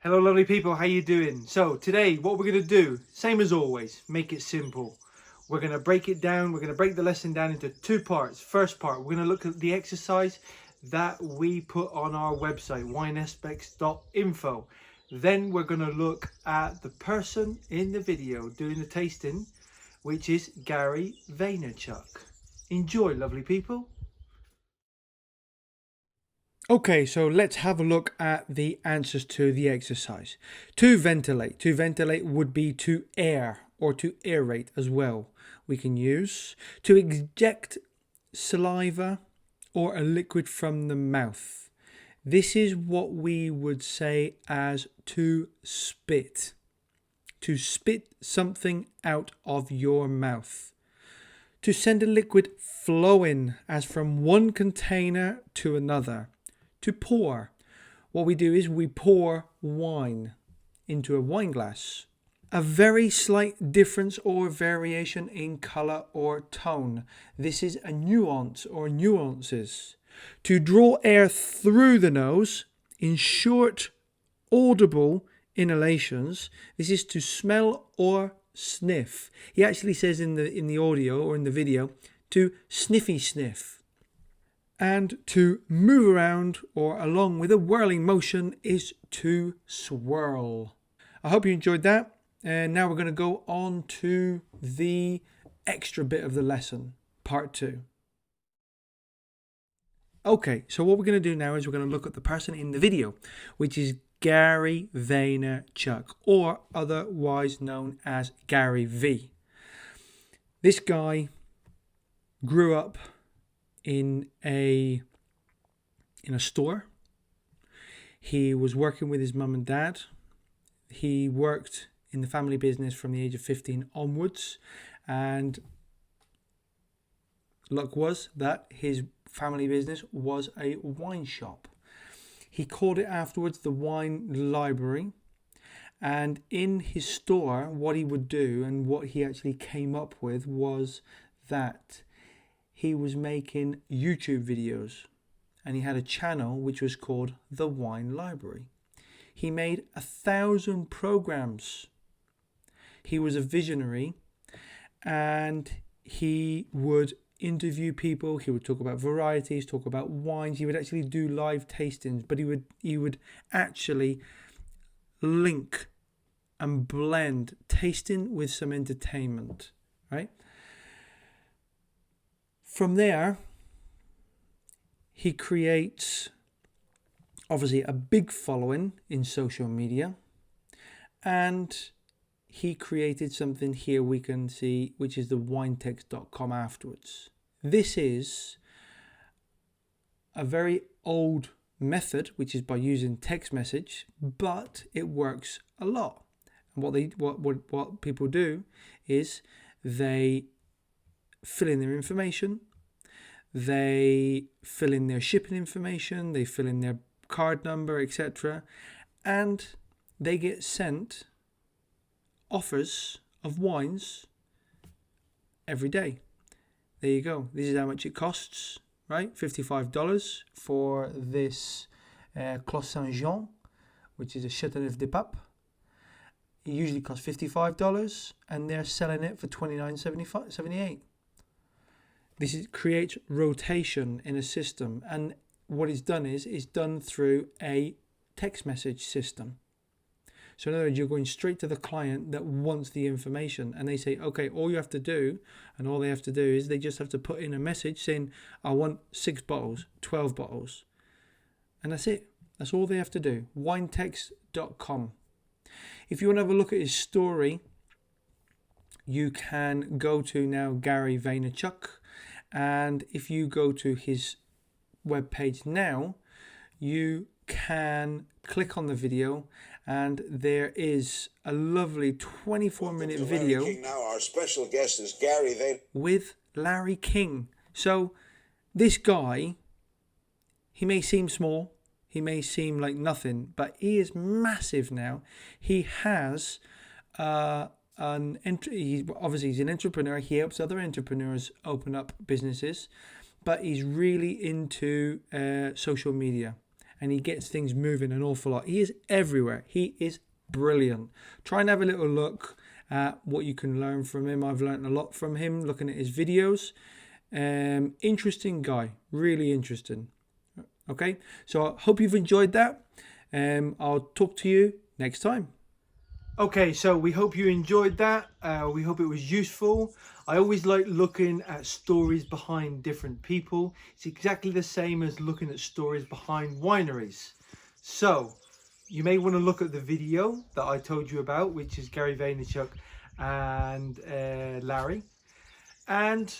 Hello lovely people, how you doing? So today what we're going to do, same as always, make it simple. We're going to break it down, we're going to break the lesson down into two parts. First part, we're going to look at the exercise that we put on our website, wineaspects.info. Then we're going to look at the person in the video doing the tasting, which is Gary Vaynerchuk. Enjoy lovely people. Okay, so let's have a look at the answers to the exercise. To ventilate. To ventilate would be to air or to aerate as well. We can use to eject saliva or a liquid from the mouth. This is what we would say as to spit. To spit something out of your mouth. To send a liquid flowing as from one container to another. To pour. What we do is we pour wine into a wine glass. A very slight difference or variation in color or tone. This is a nuance or nuances. To draw air through the nose in short, audible inhalations. This is to smell or sniff. He actually says in the audio or in the video to sniffy sniff. And to move around or along with a whirling motion is to swirl. I hope you enjoyed that. And now we're going to go on to the extra bit of the lesson, part 2. Okay, so what we're going to do now is we're going to look at the person in the video, which is Gary Vaynerchuk, or otherwise known as Gary V. This guy grew up in a store. He was working with his mum and dad. He worked in the family business from the age of 15 onwards, and luck was that his family business was a wine shop. He called it afterwards the wine library, and in his store what he would do and what he actually came up with was that he was making YouTube videos, and he had a channel which was called The Wine Library. He made 1,000 programs. He was a visionary, and he would interview people. He would talk about varieties, talk about wines. He would actually do live tastings, but he would actually link and blend tasting with some entertainment, right? From there, he creates obviously a big following in social media, and he created something here we can see, which is the winetext.com afterwards. This is a very old method, which is by using text message, but it works a lot. And what people do is they fill in their information, they fill in their shipping information, they fill in their card number, etc., and they get sent offers of wines every day. There you go. This is how much it costs, right? $55 for this Clos Saint-Jean, which is a Châteauneuf de Pape. It usually costs $55, and they're selling it for $29.78. This creates rotation in a system, and what it's done is it's done through a text message system. So in other words, you're going straight to the client that wants the information, and they say, okay, all you have to do, and all they have to do is they just have to put in a message saying, I want 6 bottles, 12 bottles. And that's it. That's all they have to do. Winetext.com. If you want to have a look at his story, you can go to now Gary Vaynerchuk. And if you go to his webpage now, you can click on the video, and there is a lovely 24-minute video. Now our special guest is Gary Vaynerchuk with Larry King. So this guy, he may seem small, he may seem like nothing, but he is massive now. He has obviously he's an entrepreneur. He helps other entrepreneurs open up businesses, but he's really into social media, and he gets things moving an awful lot. He is everywhere. He is brilliant. Try and have a little look at what you can learn from him. I've learned a lot from him looking at his videos. Interesting guy, really interesting. Okay, so I hope you've enjoyed that. I'll talk to you next time. Okay, so we hope you enjoyed that. We hope it was useful. I always like looking at stories behind different people. It's exactly the same as looking at stories behind wineries. So you may want to look at the video that I told you about, which is Gary Vaynerchuk and Larry. And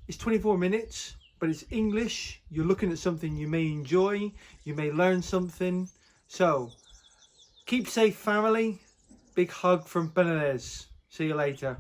it's 24 minutes, but it's English. You're looking at something you may enjoy. You may learn something. So keep safe, family. Big hug from Penedès. See you later.